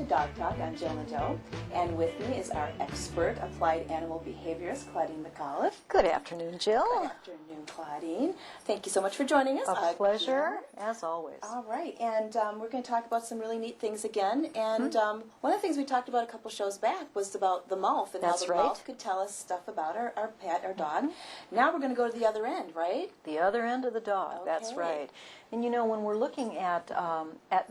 to Dog Talk. I'm Jill Nadeau, and with me is our expert applied animal behaviorist, Claudine McAuliffe. Good afternoon, Jill. Good afternoon, Claudine. Thank you so much for joining us. A pleasure, as always. All right, and we're going to talk about some really neat things again. And one of the things we talked about a couple shows back was about the mouth and how the mouth could tell us stuff about our pet, our dog. Now we're going to go to the other end, right? The other end of the dog. Okay. That's right. And you know, when we're looking at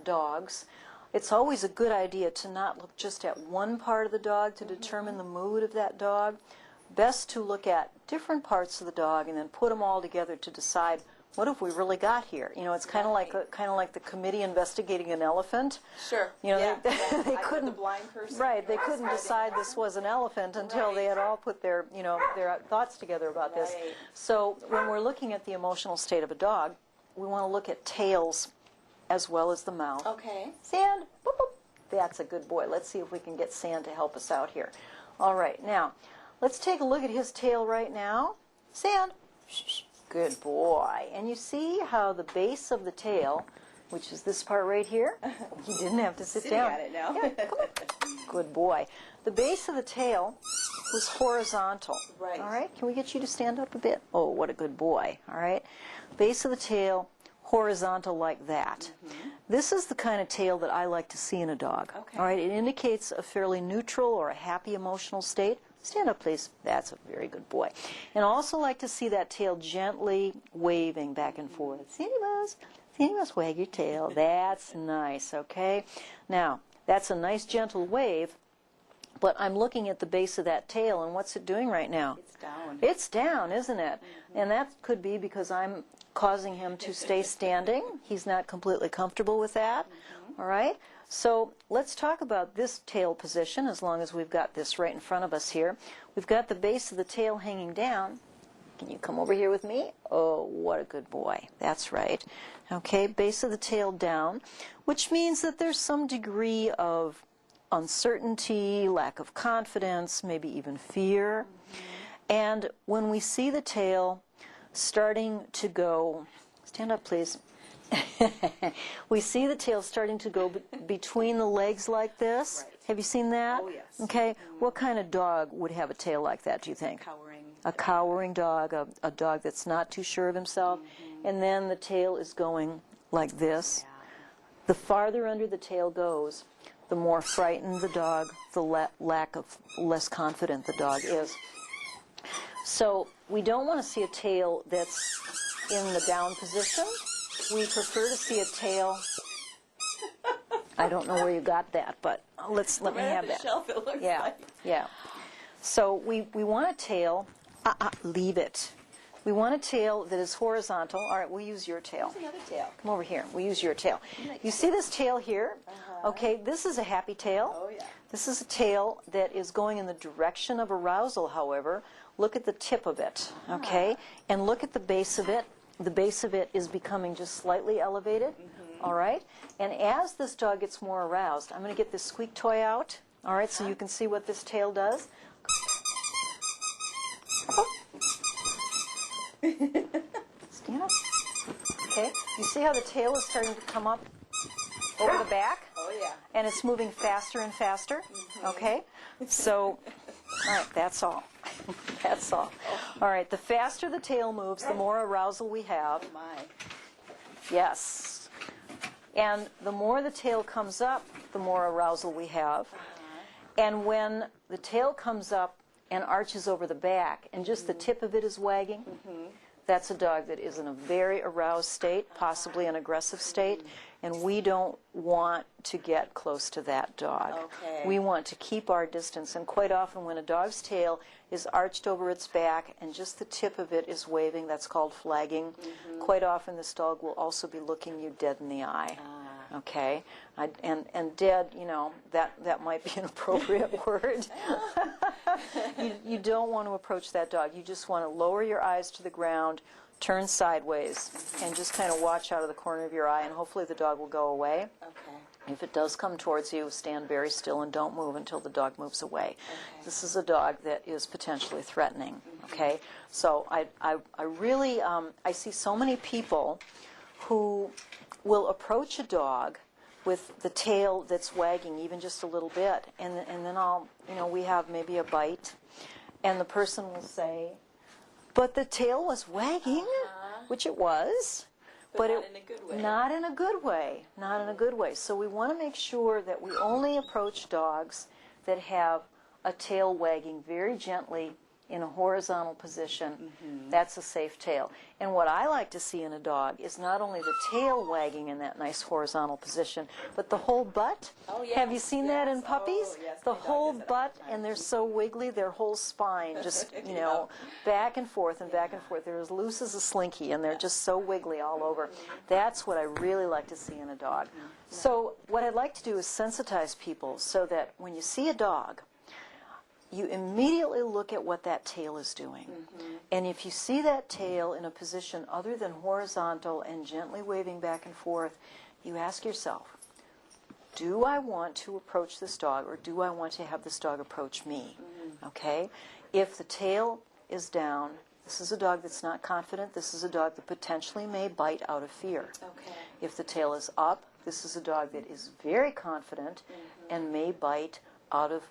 dogs, it's always a good idea to not look just at one part of the dog to determine the mood of that dog. Best to look at different parts of the dog and then put them all together to decide what have we really got here. You know, it's kind of like the committee investigating an elephant. Sure. You know, yeah. they couldn't. The blind person. Right. They couldn't decide this was an elephant until they had all put their their thoughts together about this. So when we're looking at the emotional state of a dog, we want to look at tails as well as the mouth. Okay. Sand. Boop, boop. That's a good boy. Let's see if we can get Sand to help us out here. All right. Now, let's take a look at his tail right now. Sand. Shh. Good boy. And you see how the base of the tail, which is this part right here, he didn't have to sit down. At it now. Yeah, come on. Good boy. The base of the tail was horizontal. Right. All right. Can we get you to stand up a bit? Oh, what a good boy. All right. Base of the tail, horizontal like that. This is the kind of tail that I like to see in a dog. Okay. All right. It indicates a fairly neutral or a happy emotional state. Stand up, please. That's a very good boy. And I also like to see that tail gently waving back and forth. Sandy Mouse, wag your tail. That's nice, okay? Now, that's a nice gentle wave, but I'm looking at the base of that tail, and what's it doing right now? It's down. It's down, isn't it? And that could be because I'm causing him to stay standing. He's not completely comfortable with that, all right? So let's talk about this tail position as long as we've got this right in front of us here. We've got the base of the tail hanging down. Can you come over here with me? Oh, what a good boy. That's right. Okay, base of the tail down, which means that there's some degree of uncertainty, lack of confidence, maybe even fear. And when we see the tail starting to go, stand up please. We see the tail starting to go between the legs like this. Right. Have you seen that? Oh, yes. Okay. What kind of dog would have a tail like that, do you think? Cowering. A cowering dog, a dog that's not too sure of himself. And then the tail is going like this. Yeah. The farther under the tail goes, the more frightened the dog, the less confident the dog is. So we don't want to see a tail that's in the down position. We prefer to see a tail. I don't know where you got that, but let me have that. Shelf, it looks Yeah, like. yeah. So we want a tail. Leave it. We want a tail that is horizontal. All right, we'll use your tail. Here's another tail. Come over here. We'll use your tail. You see this tail here? Okay, this is a happy tail. Oh, yeah. This is a tail that is going in the direction of arousal, however. Look at the tip of it, okay? And look at the base of it. The base of it is becoming just slightly elevated, all right? And as this dog gets more aroused, I'm going to get this squeak toy out, all right, so you can see what this tail does. Stand up. Okay, you see how the tail is starting to come up over the back? Oh, yeah. And it's moving faster and faster, okay? So, all right, that's all. That's all. All right, the faster the tail moves, the more arousal we have. Oh, my. Yes. And the more the tail comes up, the more arousal we have. And when the tail comes up and arches over the back and just the tip of it is wagging, that's a dog that is in a very aroused state, possibly an aggressive state, and we don't want to get close to that dog. Okay. We want to keep our distance, and quite often when a dog's tail is arched over its back and just the tip of it is waving, that's called flagging. Quite often this dog will also be looking you dead in the eye. Okay? And dead, you know, that might be an appropriate word. You don't want to approach that dog. You just want to lower your eyes to the ground, turn sideways, and just kind of watch out of the corner of your eye, and hopefully the dog will go away. Okay. If it does come towards you, stand very still and don't move until the dog moves away. Okay. This is a dog that is potentially threatening. Okay? So I really, I see so many people who will approach a dog with the tail that's wagging even just a little bit, and then I'll, we have maybe a bite, and the person will say, but the tail was wagging, which it was, but not in a good way. Not in a good way. Not in a good way. So we want to make sure that we only approach dogs that have a tail wagging very gently in a horizontal position. That's a safe tail. And what I like to see in a dog is not only the tail wagging in that nice horizontal position, but the whole butt. Oh, yes, have you seen that in puppies? Oh, yes, the my dog whole does that butt, all the time. and they're so wiggly, their whole spine just, back and forth and back and forth. They're as loose as a slinky, and they're just so wiggly all over. That's what I really like to see in a dog. So what I'd like to do is sensitize people so that when you see a dog, you immediately look at what that tail is doing. And if you see that tail in a position other than horizontal and gently waving back and forth, you ask yourself, do I want to approach this dog, or do I want to have this dog approach me? Okay? If the tail is down, this is a dog that's not confident. This is a dog that potentially may bite out of fear. Okay. If the tail is up, this is a dog that is very confident and may bite out of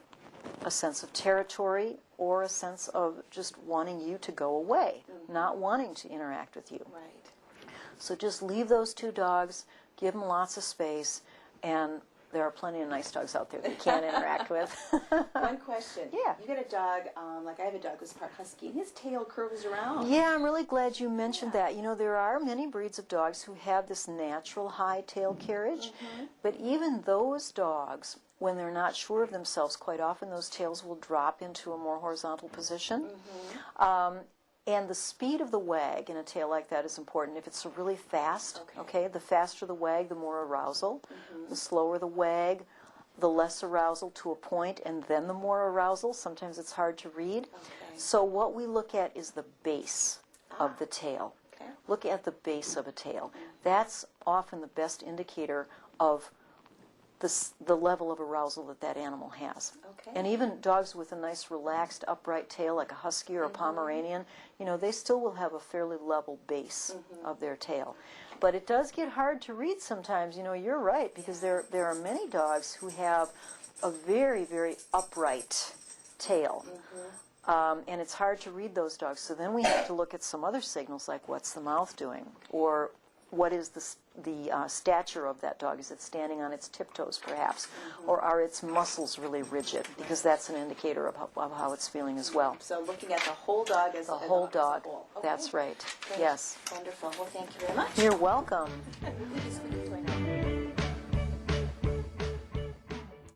a sense of territory or a sense of just wanting you to go away, not wanting to interact with you. Right. So just leave those two dogs, give them lots of space, and there are plenty of nice dogs out there that you can't interact with. One question. Yeah. You get a dog, like I have a dog who's part husky, and his tail curls around. Yeah, I'm really glad you mentioned that. There are many breeds of dogs who have this natural high tail carriage, but even those dogs, when they're not sure of themselves, quite often those tails will drop into a more horizontal position. And the speed of the wag in a tail like that is important. If it's really fast, okay, the faster the wag, the more arousal. The slower the wag, the less arousal to a point, and then the more arousal. Sometimes it's hard to read. So what we look at is the base of the tail. Look at the base of a tail. That's often the best indicator of the level of arousal that animal has. And even dogs with a nice relaxed upright tail like a husky or a Pomeranian, they still will have a fairly level base of their tail. But it does get hard to read sometimes. You're right, because there are many dogs who have a very, very upright tail. And it's hard to read those dogs. So then we have to look at some other signals, like what's the mouth doing, or what is the stature of that dog? Is it standing on its tiptoes, perhaps? Or are its muscles really rigid? Because that's an indicator of how it's feeling as well. So looking at the whole dog as the whole dog. As a whole. That's right. Great. Yes. Wonderful. Well, thank you very much. You're welcome.